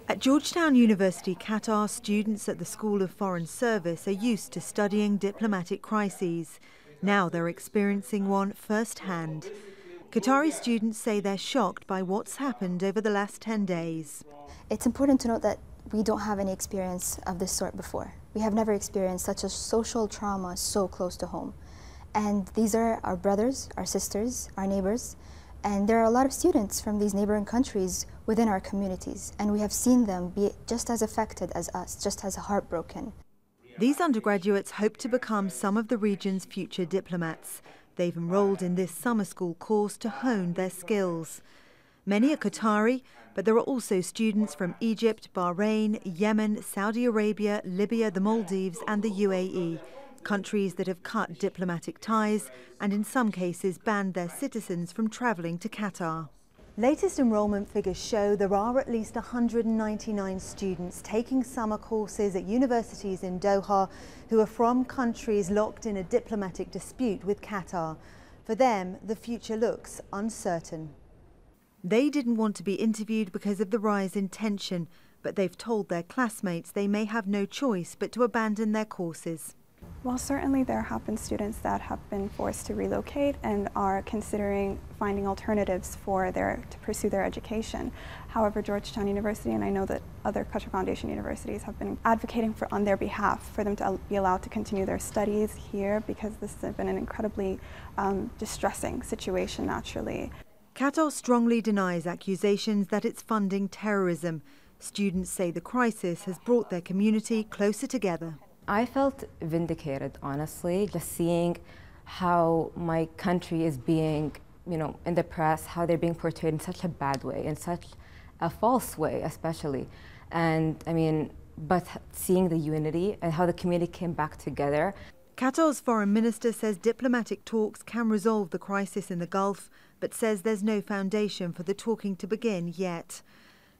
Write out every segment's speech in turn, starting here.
At Georgetown University, Qatar, students at the School of Foreign Service are used to studying diplomatic crises. Now they're experiencing one firsthand. Qatari students say they're shocked by what's happened over the last 10 days. It's important to note that we don't have any experience of this sort before. We have never experienced such a social trauma so close to home. And these are our brothers, our sisters, our neighbors. And there are a lot of students from these neighboring countries within our communities, and we have seen them be just as affected as us, just as heartbroken. These undergraduates hope to become some of the region's future diplomats. They've enrolled in this summer school course to hone their skills. Many are Qatari, but there are also students from Egypt, Bahrain, Yemen, Saudi Arabia, Libya, the Maldives and the UAE. Countries that have cut diplomatic ties and in some cases banned their citizens from travelling to Qatar. Latest enrolment figures show there are at least 199 students taking summer courses at universities in Doha who are from countries locked in a diplomatic dispute with Qatar. For them, the future looks uncertain. They didn't want to be interviewed because of the rise in tension, but they've told their classmates they may have no choice but to abandon their courses. Well, certainly there have been students that have been forced to relocate and are considering finding alternatives to pursue their education. However, Georgetown University, and I know that other Qatar Foundation universities have been advocating on their behalf for them to be allowed to continue their studies here, because this has been an incredibly distressing situation naturally. Qatar strongly denies accusations that it's funding terrorism. Students say the crisis has brought their community closer together. I felt vindicated, honestly, just seeing how my country is being, in the press, how they're being portrayed in such a bad way, in such a false way, especially. And but seeing the unity and how the community came back together. Qatar's foreign minister says diplomatic talks can resolve the crisis in the Gulf, but says there's no foundation for the talking to begin yet.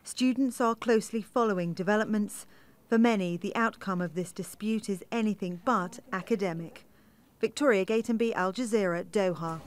Students are closely following developments. For many, the outcome of this dispute is anything but academic. Victoria Gatenby, Al Jazeera, Doha.